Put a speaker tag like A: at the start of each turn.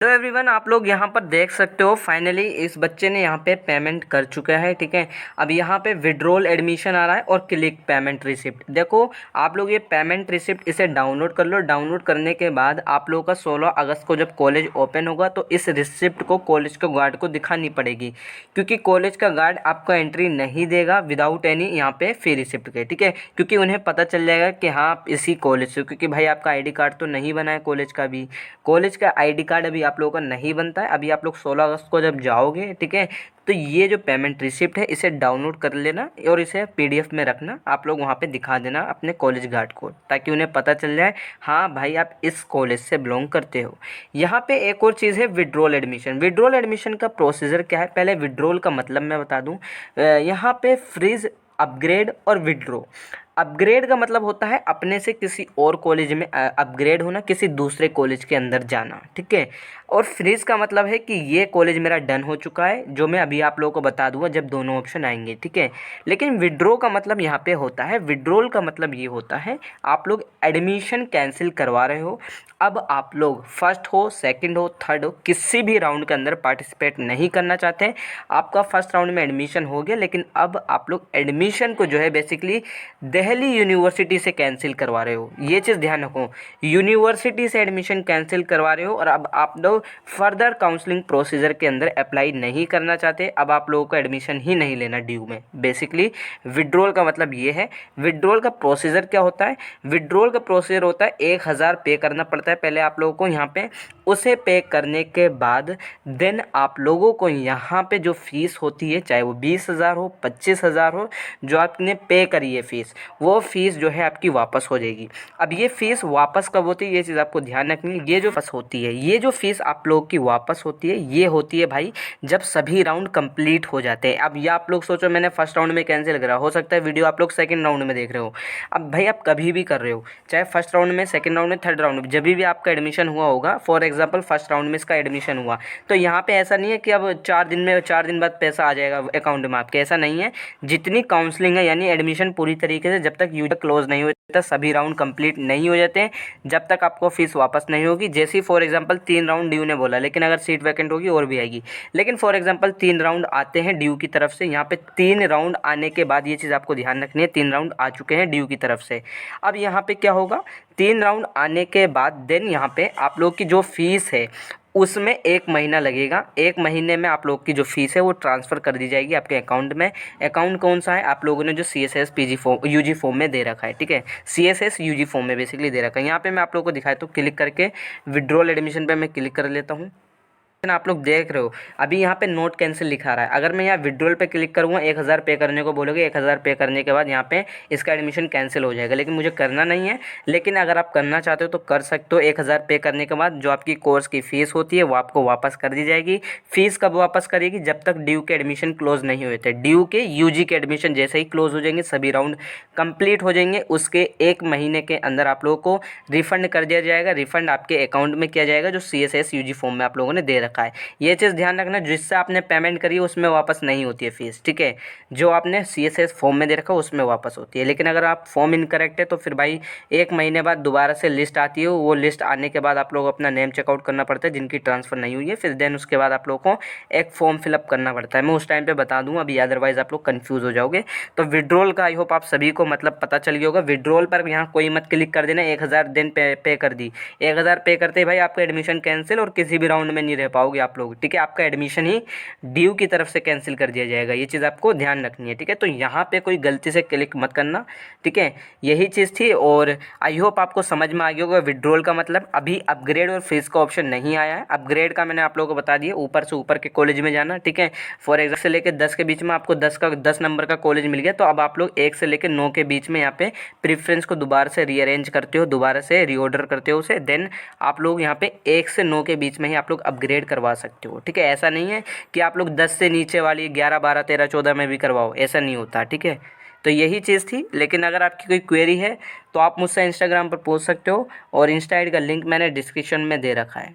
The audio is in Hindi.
A: तो एवरीवन आप लोग यहाँ पर देख सकते हो फाइनली इस बच्चे ने यहाँ पे पेमेंट कर चुका है। ठीक है, अब यहाँ पे विड्रॉल एडमिशन आ रहा है और क्लिक पेमेंट रिसिप्ट। देखो आप लोग ये पेमेंट रिसिप्ट इसे डाउनलोड कर लो। डाउनलोड करने के बाद आप लोगों का 16 अगस्त को जब कॉलेज ओपन होगा तो इस रिसिप्ट को कॉलेज के गार्ड को दिखानी पड़ेगी, क्योंकि कॉलेज का गार्ड आपको एंट्री नहीं देगा विदाउट एनी यहाँ पे फी रिसिप्ट के। ठीक है, क्योंकि उन्हें पता चल जाएगा कि हाँ आप इसी कॉलेज से, क्योंकि भाई आपका आई कार्ड तो नहीं बना है कॉलेज का भी। कॉलेज का आई कार्ड अभी आप लोगों का नहीं बनता है। अभी आप लोग 16 अगस्त को जब जाओगे, ठीक है, तो ये जो पेमेंट रिसिप्ट है इसे डाउनलोड कर लेना और इसे पीडीएफ में रखना। आप लोग वहाँ पे दिखा देना अपने कॉलेज गार्ड को, ताकि उन्हें पता चल जाए हाँ भाई आप इस कॉलेज से बिलोंग करते हो। यहाँ पे एक और चीज़ है विड्रॉल एडमिशन। विड्रॉल एडमिशन का प्रोसीजर क्या है, पहले विड्रॉल का मतलब मैं बता दूँ। यहाँ पे फ्रीज, अपग्रेड और विड्रॉ। अपग्रेड का मतलब होता है अपने से किसी और कॉलेज में अपग्रेड होना, किसी दूसरे कॉलेज के अंदर जाना। ठीक है, और फ्रीज का मतलब है कि ये कॉलेज मेरा डन हो चुका है, जो मैं अभी आप लोगों को बता दूंगा जब दोनों ऑप्शन आएंगे। ठीक है, लेकिन विड्रॉ का मतलब यहाँ पे होता है, विड्रॉल का मतलब ये होता है आप लोग एडमिशन कैंसिल करवा रहे हो। अब आप लोग फर्स्ट हो, सेकंड हो, थर्ड हो, किसी भी राउंड के अंदर पार्टिसिपेट नहीं करना चाहते। आपका फर्स्ट राउंड में एडमिशन हो गया, लेकिन अब आप लोग एडमिशन को जो है बेसिकली दिल्ली यूनिवर्सिटी से कैंसिल करवा रहे हो। ये चीज़ ध्यान रखो, यूनिवर्सिटी से एडमिशन कैंसिल करवा रहे हो और अब आप लोग फर्दर काउंसलिंग प्रोसीजर के अंदर अप्लाई नहीं करना चाहते। अब आप लोगों को एडमिशन ही नहीं लेना ड्यू में। बेसिकली विड्रॉल का मतलब ये है। विड्रॉल का प्रोसीजर क्या होता है, विड्रॉल का प्रोसीजर होता है 1000 पे करना पड़ता है पहले आप लोगों को यहाँ पे। उसे पे करने के बाद देन आप लोगों को यहाँ पे जो फीस होती है, चाहे वो 20,000 हो, 25,000 हो, जो आपने पे करी है फीस, वो फीस जो है आपकी वापस हो जाएगी। अब ये फीस वापस कब होती है, ये चीज़ आपको ध्यान रखनी है। ये जो वापस होती है, ये जो फीस आप लोगों की वापस होती है, ये होती है भाई जब सभी राउंड कंप्लीट हो जाते हैं। अब ये आप लोग सोचो मैंने फर्स्ट राउंड में कैंसिल करा, हो सकता है वीडियो आप लोग सेकंड राउंड में देख रहे हो। अब भाई आप कभी भी कर रहे हो, चाहे फर्स्ट राउंड में, सेकंड राउंड में, थर्ड राउंड में, जब भी आपका एडमिशन हुआ होगा, फॉर एग्जांपल फर्स्ट राउंड में इसका एडमिशन हुआ, तो यहाँ पे ऐसा नहीं है कि अब 4 दिन बाद पैसा आ जाएगा अकाउंट में आपके, ऐसा नहीं है। जितनी काउंसलिंग है यानी एडमिशन पूरी तरीके से जब तक यूजर क्लोज नहीं होता, सभी राउंड कंप्लीट नहीं हो जाते हैं, जब तक आपको फीस वापस नहीं होगी। जैसे फॉर एग्जांपल 3 राउंड ड्यू ने बोला, लेकिन अगर सीट वैकेंट होगी और भी आएगी, लेकिन फॉर एग्जांपल 3 राउंड आते हैं ड्यू की तरफ से। यहाँ पे 3 राउंड आने के बाद ये चीज़ आपको ध्यान रखनी है, 3 राउंड आ चुके हैं ड्यू की तरफ से। अब यहाँ पे क्या होगा, 3 राउंड आने के बाद देन यहाँ पे आप लोग की जो फीस है उसमें 1 महीना लगेगा। 1 महीने में आप लोग की जो फीस है वो ट्रांसफ़र कर दी जाएगी आपके अकाउंट में। अकाउंट कौन सा है, आप लोगों ने जो CSS PG form UG form में दे रखा है। ठीक है, CSS UG फॉर्म में बेसिकली दे रखा है। यहाँ पे मैं आप लोगों को दिखाया तो क्लिक करके विड्रॉल एडमिशन पे मैं क्लिक कर लेता हूँ। आप लोग देख रहे हो अभी यहाँ पे नोट कैंसिल लिखा रहा है। अगर मैं यहाँ विड्रॉल पे क्लिक करूँगा, 1000 पे करने को बोलोगे, 1000 पे करने के बाद यहाँ पे इसका एडमिशन कैंसिल हो जाएगा, लेकिन मुझे करना नहीं है। लेकिन अगर आप करना चाहते हो तो कर सकते हो। 1000 पे करने के बाद जो आपकी कोर्स की फ़ीस होती है वो आपको वापस कर दी जाएगी। फ़ीस कब वापस करेगी, जब तक ड्यू के एडमिशन क्लोज नहीं हुए थे। ड्यू के UG के एडमिशन जैसे ही क्लोज हो जाएंगे, सभी राउंड कंप्लीट हो जाएंगे, उसके 1 महीने के अंदर आप लोगों को रिफंड कर दिया जाएगा। रिफंड आपके अकाउंट में किया जाएगा जो CSS UG फॉर्म में आप लोगों ने दे रखा है। ये चीज़ ध्यान रखना, जिससे आपने पेमेंट करी है उसमें वापस नहीं होती है फीस। ठीक है, जो आपने CSS फॉर्म में दे रखा है उसमें वापस होती है। लेकिन अगर आप फॉर्म इनकरेक्ट है तो फिर भाई 1 महीने बाद दोबारा से लिस्ट आती है। वो लिस्ट आने के बाद आप लोग अपना नेम चेकआउट करना पड़ता है जिनकी ट्रांसफ़र नहीं हुई है। फिर देन उसके बाद आप लोगों को एक फॉर्म फिलअप करना पड़ता है। मैं उस टाइम पर बता दूँगा, अभी अदरवाइज़ आप लोग कन्फ्यूज़ हो जाओगे। तो विड्रॉल का आई होप आप सभी को मतलब पता चल गया होगा। विड्रॉल पर यहाँ कोई मत क्लिक कर देना। 1000 दिन पे कर दी, 1000 पे करते ही भाई आपका एडमिशन कैंसिल और किसी भी राउंड में नहीं रह पाओगे आप लोग। ठीक है, आपका एडमिशन ही ड्यू की तरफ से कैंसिल कर दिया जाएगा। ये चीज़ आपको ध्यान रखनी है। ठीक है, तो यहाँ पे कोई गलती से क्लिक मत करना। ठीक है, यही चीज़ थी और आई होप आपको समझ में आ गया होगा। विड्रॉल का मतलब अभी अपग्रेड और फीस का ऑप्शन नहीं आया है। अपग्रेड का मैंने आप लोगों को बता दिया, ऊपर से ऊपर के कॉलेज में जाना। ठीक है, फॉर एग्जाम्पल से लेकर 10 के बीच में आपको 10 नंबर का कॉलेज मिल गया, तो अब आप लोग 1 से लेकर 9 के बीच में यहाँ पे प्रेफरेंस को दोबारा से रीअरेंज करते हो, दोबारा से रीऑर्डर करते हो उसे। देन आप लोग यहाँ पे 1 से 9 के बीच में ही आप लोग अपग्रेड करवा सकते हो। ठीक है, ऐसा नहीं है कि आप लोग 10 से नीचे वाली 11, 12, 13, 14 में भी करवाओ, ऐसा नहीं होता। ठीक है, तो यही चीज़ थी। लेकिन अगर आपकी कोई क्वेरी है तो आप मुझसे इंस्टाग्राम पर पूछ सकते हो और इंस्टा ID का लिंक मैंने डिस्क्रिप्शन में दे रखा है।